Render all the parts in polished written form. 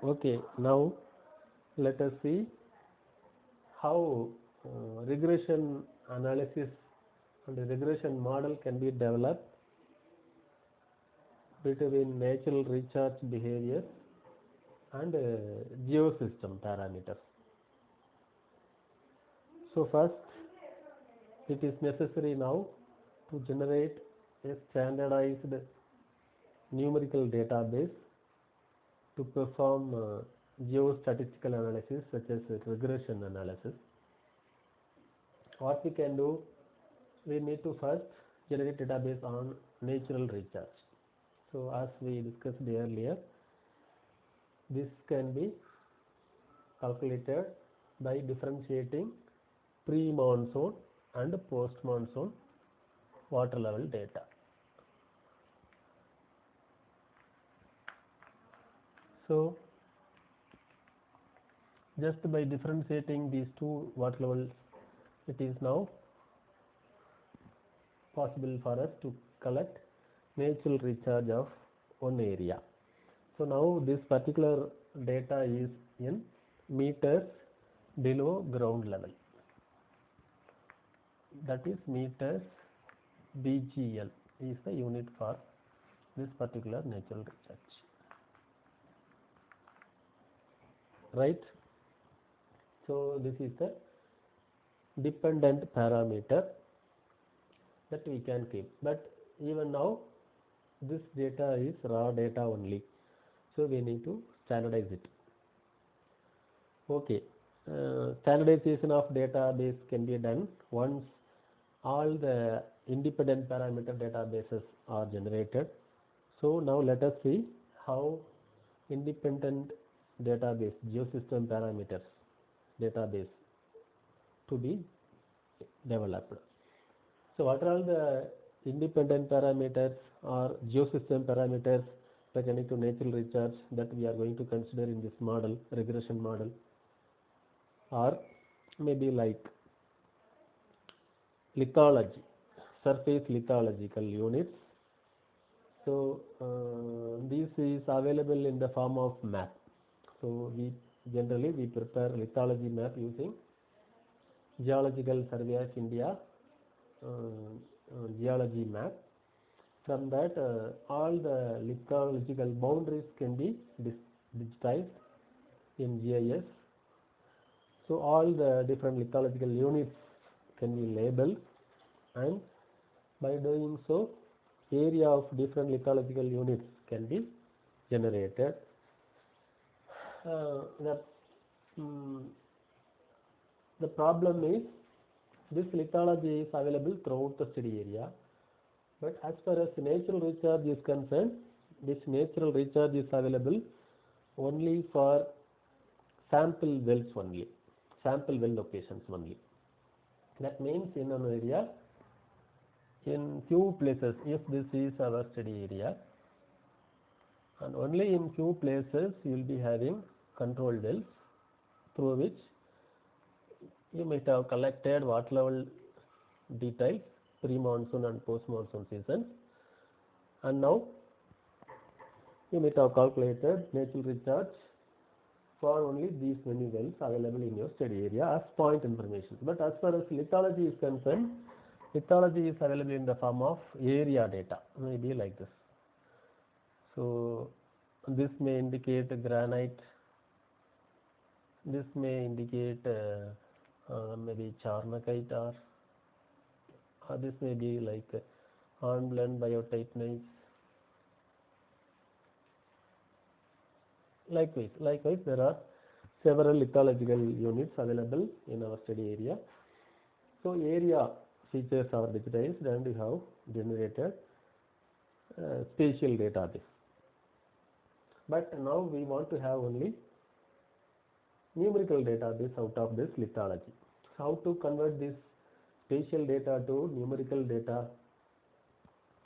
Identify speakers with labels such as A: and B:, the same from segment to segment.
A: Okay, now let us see how regression analysis and regression model can be developed between natural recharge behaviors and geosystem parameters. So first, it is necessary now to generate a standardized numerical database to perform geostatistical analysis such as regression analysis. What we can do, we need to first generate database on natural recharge. So as we discussed earlier, this can be calculated by differentiating pre-monsoon and post-monsoon water level data. So just by differentiating these two water levels, it is now possible for us to collect natural recharge of one area. So now this particular data is in meters below ground level, that is meters BGL is the unit for this particular natural recharge, right? So this is the dependent parameter that we can keep, but even now this data is raw data only, so we need to standardize it. Okay, standardization of database can be done once all the independent parameter databases are generated. So now let us see how independent database geosystem parameters database to be developed. So what are all the independent parameters or geosystem parameters pertaining to natural recharge that we are going to consider in this model, regression model, or maybe like lithology, surface lithological units. So this is available in the form of map. So we generally prepare lithology map using Geological Survey of India geology map. From that, all the lithological boundaries can be digitized in GIS. So all the different lithological units can be labeled, and by doing so, area of different lithological units can be generated. The problem is this lithology is available throughout the study area, but as far as natural recharge is concerned, this natural recharge is available only for sample wells only, sample well locations only. That means in an area, in few places, if this is our study area, and only in few places you will be having control wells through which you might have collected water level details pre-monsoon and post-monsoon seasons, and now you might have calculated natural recharge for only these many wells available in your study area as point information. But as far as lithology is concerned, lithology is available in the form of area data, maybe like this. So this may indicate granite, this may indicate maybe charnakite, or this may be like hornblende biotite. Likewise, there are several lithological units available in our study area. So area features are digitized and we have generated spatial database. But now we want to have only numerical database out of this lithology. How to convert this spatial data to numerical data,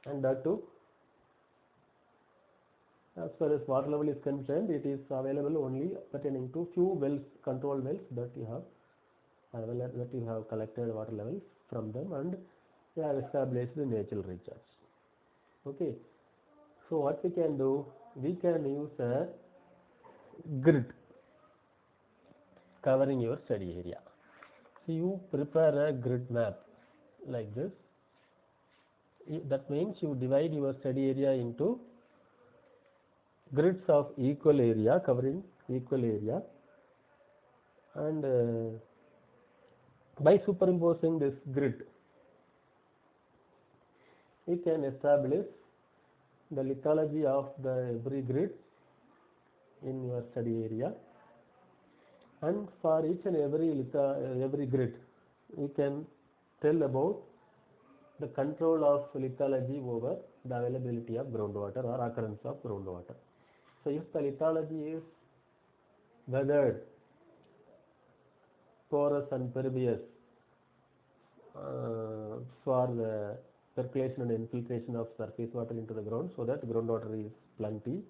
A: and that too, as far as water level is concerned, it is available only pertaining to few wells, control wells that you have collected water levels from them, and you have established the natural recharge. Okay, so what we can do, we can use a grid covering your study area. So you prepare a grid map like this. That means you divide your study area into grids of equal area, covering equal area, and by superimposing this grid, you can establish the lithology of the every grid in your study area, and for each and every grid you can tell about the control of lithology over the availability of groundwater or occurrence of groundwater. So if the lithology is weathered, porous and pervious for the circulation and infiltration of surface water into the ground, so that groundwater is plenty,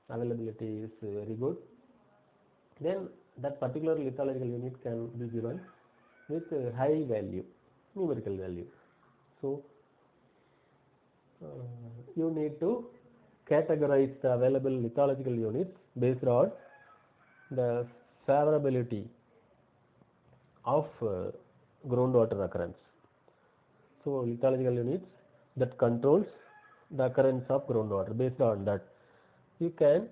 A: availability is very good, then that particular lithological unit can be given with high value, numerical value. So you need to categorize the available lithological units based on the favorability of groundwater occurrence. So lithological units that controls the occurrence of groundwater, based on that you can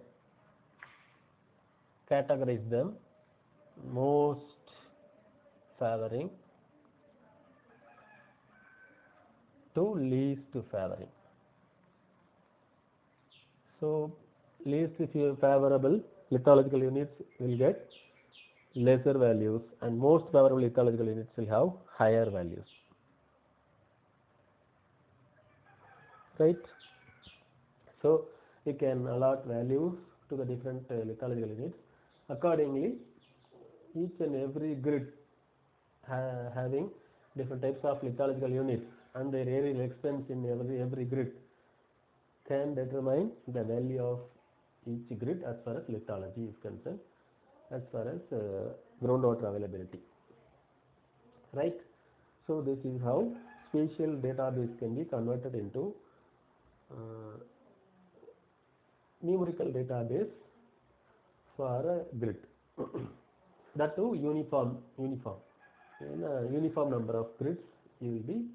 A: categorize them most favoring to least favoring. So least favorable lithological units will get lesser values, and most favorable lithological units will have higher values. Right? So you can allot values to the different lithological units. Accordingly, each and every grid having different types of lithological units and their aerial expense in every grid can determine the value of each grid as far as lithology is concerned, as far as groundwater availability. Right? So this is how spatial database can be converted into numerical database for a grid. That too uniform. In a uniform number of grids you will be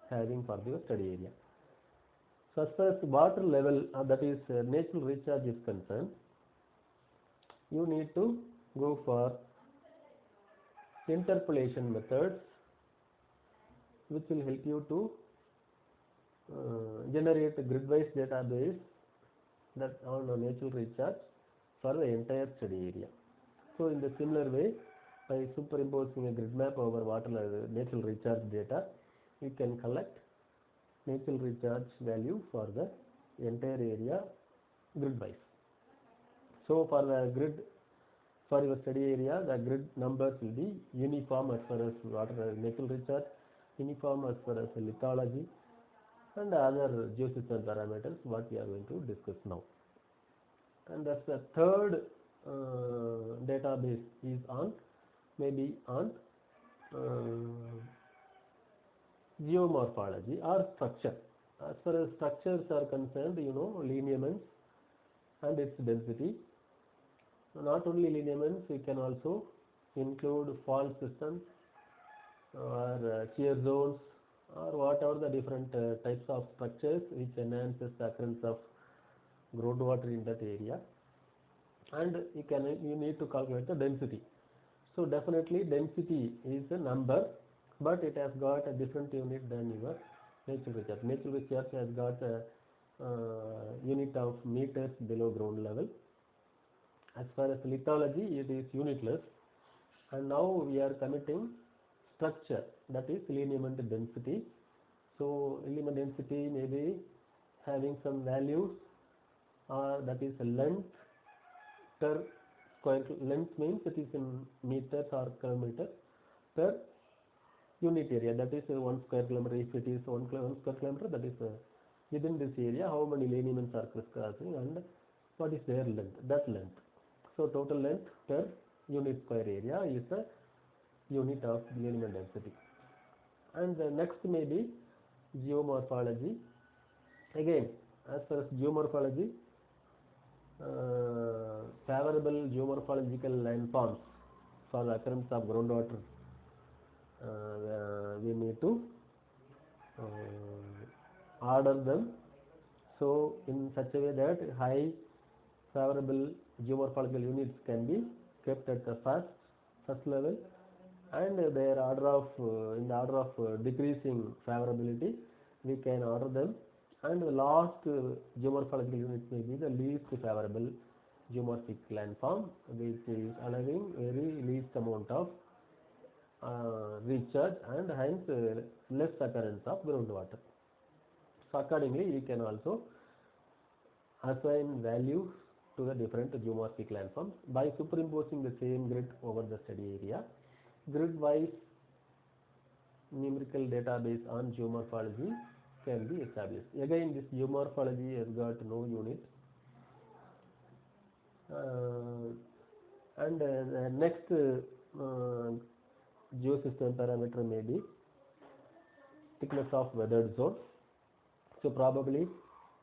A: having for your study area. So as far as water level, that is natural recharge is concerned, you need to go for interpolation methods, which will help you to generate a grid-wise database that on a natural recharge for the entire study area. So in the similar way, by superimposing a grid map over water natural recharge data, you can collect natural recharge value for the entire area grid-wise. So for the grid, for your study area, the grid numbers will be uniform as far as water natural recharge, uniform as far as lithology, and other geosystem parameters what we are going to discuss now. And that's the third database is on geomorphology or structure. As far as structures are concerned, you know, lineaments and its density. Not only lineaments, we can also include fault systems or shear zones or whatever the different types of structures which enhances the occurrence of groundwater in that area. And you need to calculate the density. So definitely density is a number, but it has got a different unit than your natural recharge. Natural recharge has got a unit of meters below ground level. As far as lithology, it is unitless. And now we are committing structure, that is lineament density. So element density may be having some values, that is length per square. Length means it is in meters or kilometers per unit area, that is 1 square kilometer. If it is 1 square kilometer, that is within this area how many lineaments are crisscrossing and what is their length, that length. So total length per unit square area is a unit of lineament density. And the next may be geomorphology. Again, as far as geomorphology, favorable geomorphological landforms for the occurrence of groundwater, we need to order them so in such a way that high favorable geomorphological units can be kept at the first level, and their order of in the order of decreasing favorability we can order them, and the last geomorphological unit may be the least favorable geomorphic landform, which is allowing very least amount of recharge and hence less occurrence of groundwater. So accordingly we can also assign values to the different geomorphic landforms by superimposing the same grid over the study area. Grid-wise numerical database on geomorphology can be established. Again, this geomorphology has got no unit. And the next geosystem parameter may be thickness of weathered zone. So probably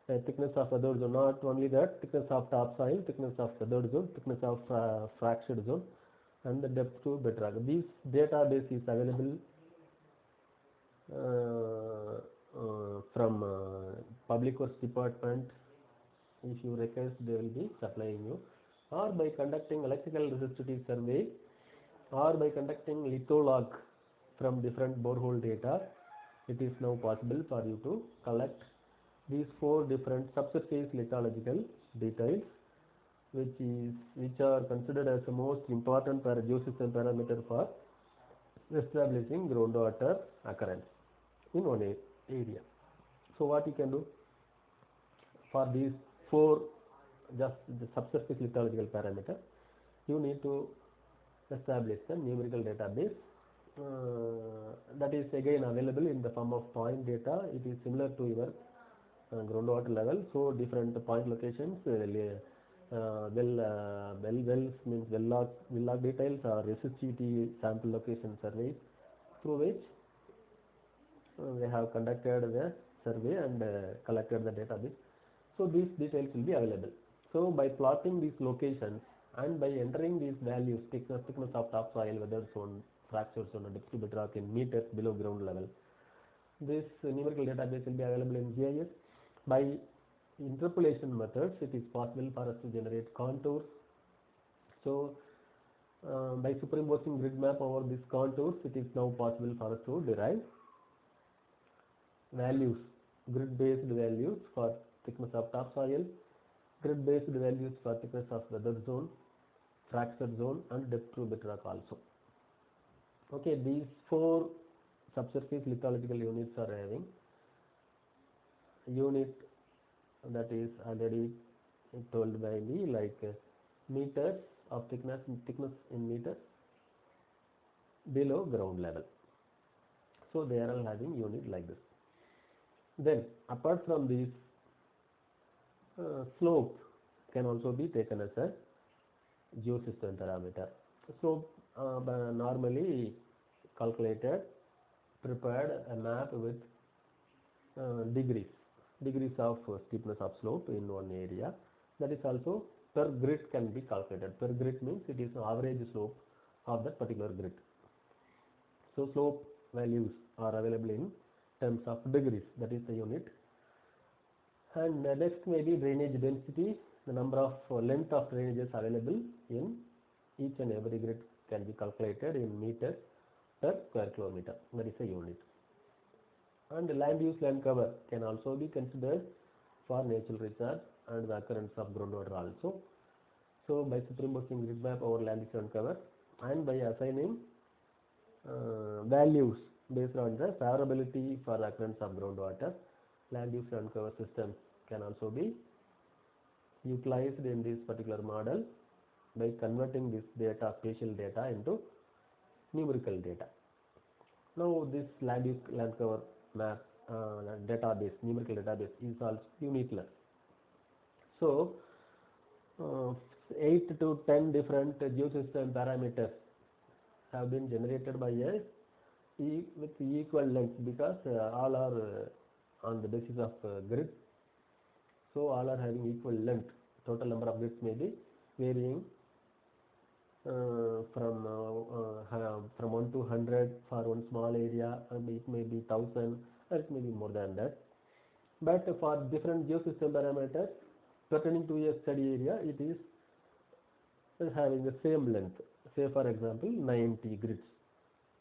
A: thickness of weathered zone, not only that, thickness of topsoil, thickness of weathered zone, thickness of fractured zone, and the depth to bedrock. This database is available from Public Works Department. If you request, they will be supplying you, or by conducting electrical resistivity survey, or by conducting litholog from different borehole data. It is now possible for you to collect these 4 different subsurface lithological details, which are considered as the most important geosystem parameter for establishing groundwater occurrence in one area. So what you can do for these 4 just the subsurface lithological parameter, you need to establish the numerical database that is again available in the form of point data. It is similar to your groundwater level, so different point locations, wells means well log details or resistivity sample location surveys, through which they have conducted the survey and collected the database. So these details will be available. So by plotting these locations and by entering these values, thickness of topsoil, weathered zone, fractured zone, and depth to bedrock in meters below ground level, this numerical database will be available in GIS. By interpolation methods, it is possible for us to generate contours. So by superimposing grid map over these contours, it is now possible for us to derive values, grid-based values for thickness of topsoil, grid-based values for thickness of weathered zone, fractured zone, and depth to bedrock also. Okay, these 4 subsurface lithological units are having unit that is already told by me, like meters of thickness in meters below ground level. So they are all having unit like this. Then apart from this, slope can also be taken as a geosystem parameter. Slope normally calculated, prepared a map with degrees of steepness of slope in one area. That is also per grid can be calculated. Per grid means it is average slope of that particular grid. So slope values are available in terms of degrees, that is the unit. And next may be drainage density, the number of length of drainages available in each and every grid can be calculated in meters per square kilometer, that is a unit. And land use land cover can also be considered for natural recharge and the occurrence of groundwater also. So by superimposing grid map over land use land cover and by assigning values based on the favorability for the occurrence of groundwater, land use land cover systems can also be utilized in this particular model by converting this data, spatial data, into numerical data. Now this land use land cover map database, numerical database, is also unitless. So 8 to 10 different geosystem parameters have been generated by us with equal length, because all are on the basis of grid. So all are having equal length. Total number of grids may be varying from 1 to 100 for one small area, it may be 1000 or it may be more than that. But for different geosystem parameters pertaining to a study area, it is having the same length. Say for example 90 grids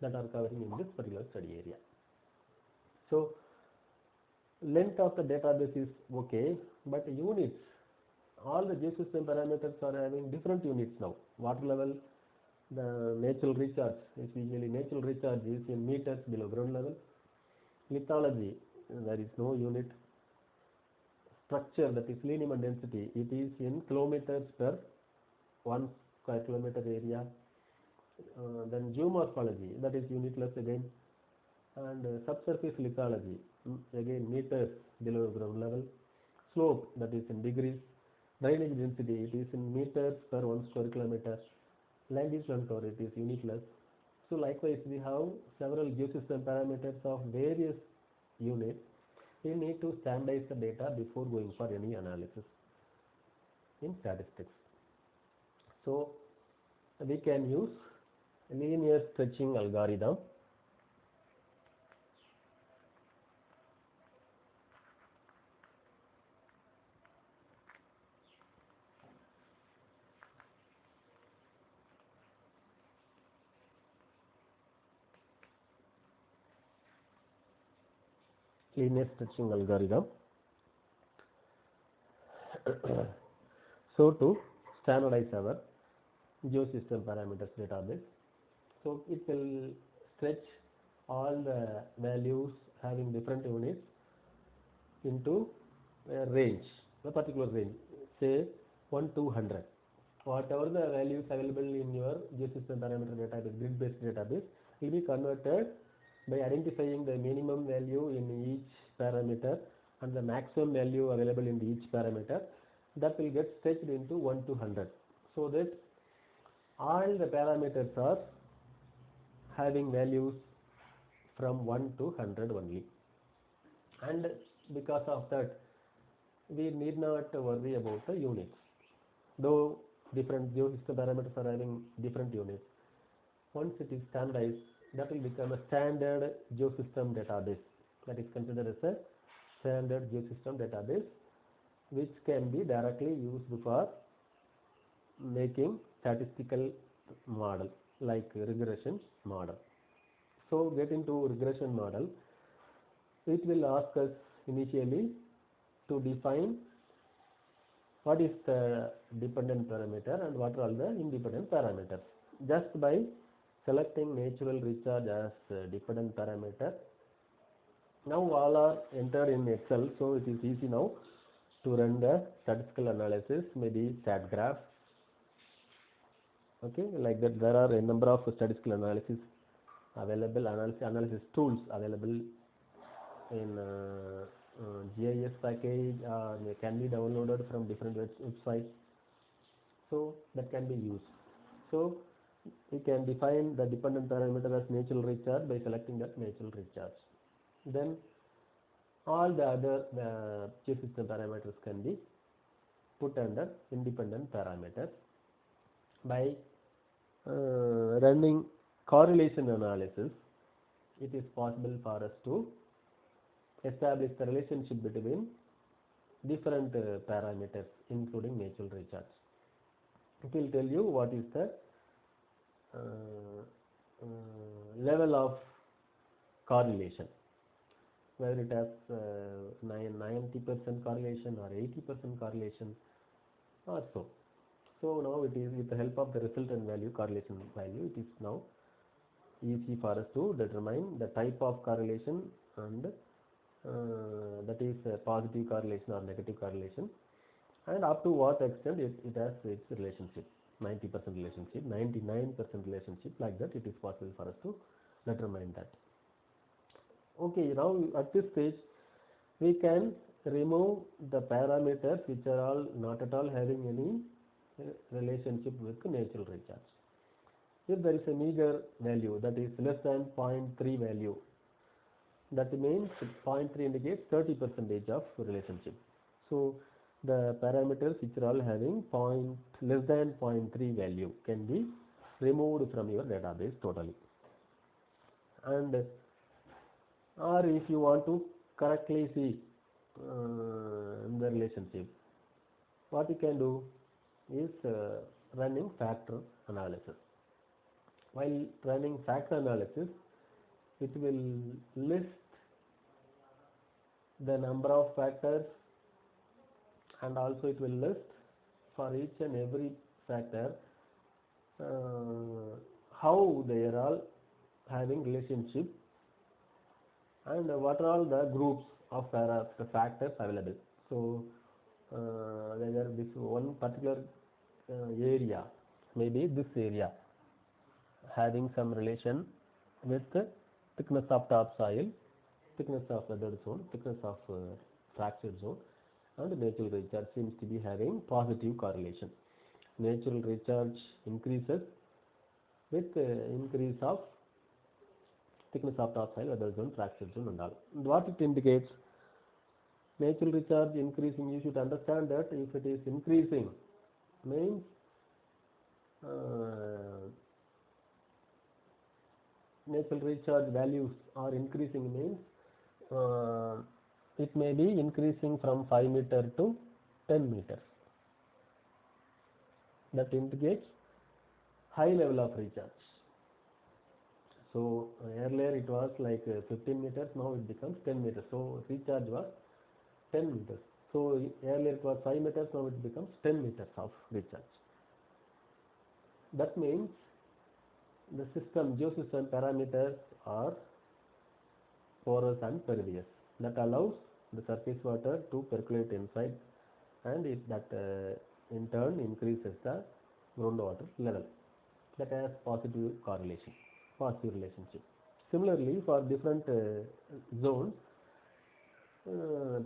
A: that are covering in this particular study area. So length of the database is okay, but units, all the geosystem parameters are having different units now. Water level, the natural recharge, especially natural recharge is in meters below ground level. Lithology, there is no unit. Structure, that is selenium density, it is in kilometers per 1 square kilometer area. Then geomorphology, that is unitless again. And subsurface lithology, again meters below ground level. Slope, that is in degrees. Drainage density, it is in meters per 1 square kilometer. Land use land cover, it is unitless. So likewise we have several geosystem parameters of various units. We need to standardize the data before going for any analysis in statistics. So we can use linear stretching algorithm. Linear stretching algorithm. So to standardize our geosystem parameters database, so it will stretch all the values having different units into a range, a particular range, say 1 to 100. Whatever the values available in your geosystem parameter database, grid-based database, will be converted by identifying the minimum value in each parameter and the maximum value available in each parameter. That will get stretched into 1 to 100, so that all the parameters are having values from 1 to 100 only. And because of that, we need not worry about the units, though different geosystem parameters are having different units. Once it is standardized, that will become a standard geosystem database, that is considered as a standard geosystem database, which can be directly used for making statistical model like regression model. So get into regression model, it will ask us initially to define what is the dependent parameter and what are all the independent parameters. Just by selecting natural recharge as dependent parameter, now all are entered in Excel, so it is easy now to run the statistical analysis, maybe stat graph. Okay, like that there are a number of statistical analysis available, analysis tools available in GIS package, can be downloaded from different websites, so that can be used. So we can define the dependent parameter as natural recharge by selecting that natural recharge. Then all the other geosystem parameters can be put under independent parameters. By running correlation analysis, it is possible for us to establish the relationship between different parameters including natural recharge. It will tell you what is the level of correlation, whether it has 90% correlation or 80% correlation or so. So now it is with the help of the resultant value, correlation value, it is now easy for us to determine the type of correlation and that is positive correlation or negative correlation, and up to what extent it has its relationship, 90% relationship, 99% relationship, like that it is possible for us to determine that. Okay, now at this stage we can remove the parameters which are all not at all having any relationship with natural recharge. If there is a meager value, that is less than 0.3 value, that means 0.3 indicates 30% of relationship. So the parameters which are all having less than 0.3 value can be removed from your database totally. And or if you want to correctly see the relationship, what you can do is running factor analysis. While running factor analysis, it will list the number of factors, and also it will list for each and every factor how they are all having relationship and what are all the groups of the factors available. So whether this one particular area, maybe this area having some relation with thickness of topsoil, thickness of weathered zone, thickness of fractured zone, and natural recharge seems to be having positive correlation. Natural recharge increases with increase of thickness of topsoil, weathered zone, fractured zone and all. And what it indicates? Natural recharge increasing, you should understand that if it is increasing means natural recharge values are increasing means it may be increasing from 5 meter to 10 meters. That indicates high level of recharge. So earlier it was like 15 meters, now it becomes 10 meters. So recharge was 10 meters. So earlier it was 5 meters, now it becomes 10 meters of recharge. That means the system, geosystem parameters are porous and pervious. That allows the surface water to percolate inside, and that in turn increases the groundwater level. That has positive correlation, positive relationship. Similarly, for different zones,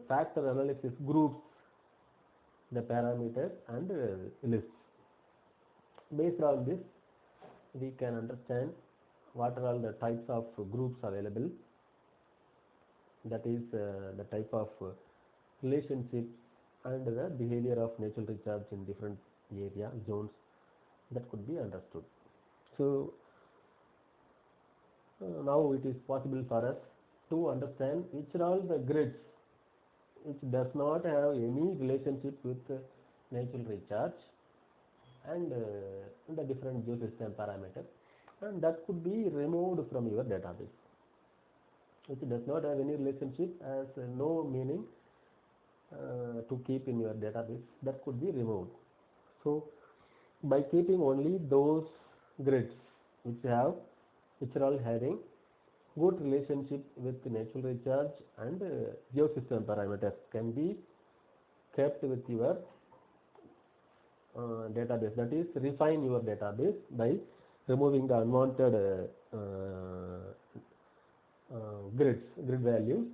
A: factor analysis groups the parameters and lists. Based on this, we can understand what are all the types of groups available. That is the type of relationship and the behavior of natural recharge in different area zones that could be understood. So now it is possible for us to understand which are all the grids which does not have any relationship with natural recharge and the different geosystem parameters, and that could be removed from your database. Which does not have any relationship, has no meaning to keep in your database, that could be removed. So by keeping only those grids which are all having good relationship with natural recharge and geosystem parameters can be kept with your database. That is, refine your database by removing the unwanted grid values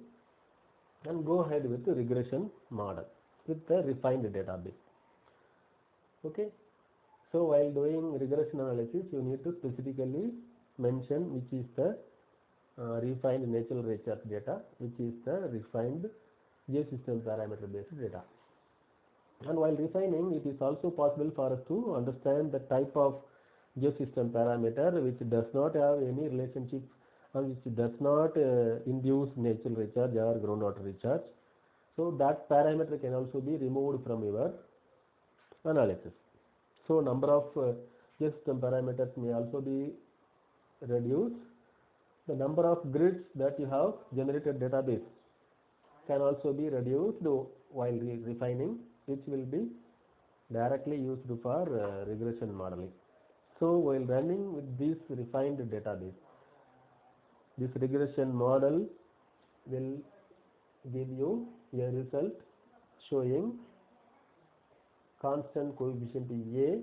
A: and go ahead with the regression model with the refined database. Okay. So while doing regression analysis, you need to specifically mention which is the refined natural recharge data, which is the refined geosystem parameter based data. And while refining, it is also possible for us to understand the type of geosystem parameter which does not have any relationship and which does not induce natural recharge or groundwater recharge. So that parameter can also be removed from your analysis. So number of geosystem parameters may also be reduced. The number of grids that you have generated database can also be reduced while refining, which will be directly used for regression modeling. So while running with this refined database, this regression model will give you a result showing constant coefficient A,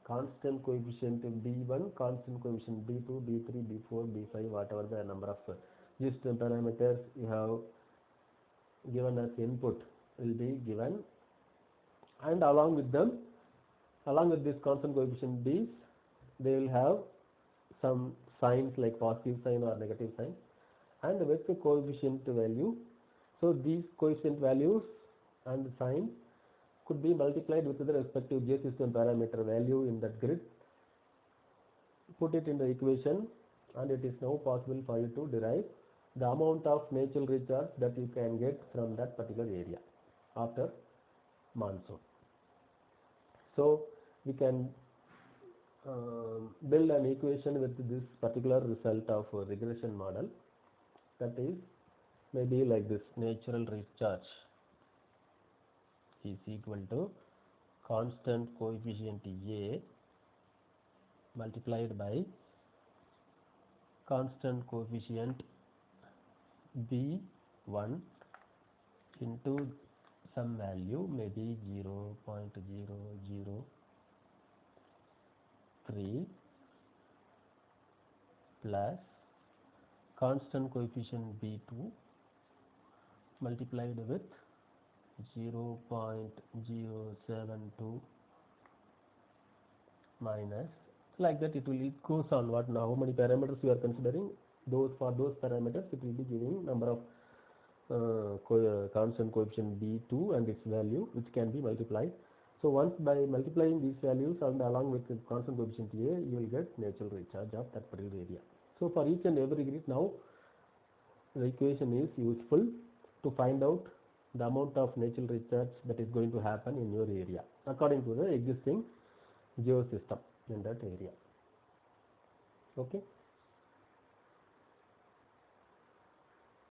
A: constant coefficient B1, constant coefficient B2, B3, B4, B5, whatever the number of geosystem parameters you have given as input will be given, and along with this constant coefficient B's, they will have some signs like positive sign or negative sign, and with the coefficient value. So these coefficient values and signs could be multiplied with the respective geosystem parameter value in that grid, put it in the equation, and it is now possible for you to derive the amount of natural recharge that you can get from that particular area after monsoon. So we can build an equation with this particular result of a regression model, that is maybe like this: natural recharge is equal to constant coefficient A multiplied by constant coefficient B1 into some value, maybe 0.003 plus constant coefficient B2 multiplied with 0.072 minus, like that it goes on. What now, how many parameters you are considering, for those parameters it will be giving number of constant coefficient B2 and its value, which can be multiplied. So once by multiplying these values and along with the constant coefficient A, you will get natural recharge of that particular area. So for each and every grid, now the equation is useful to find out the amount of natural recharge that is going to happen in your area according to the existing geosystem in that area. Okay.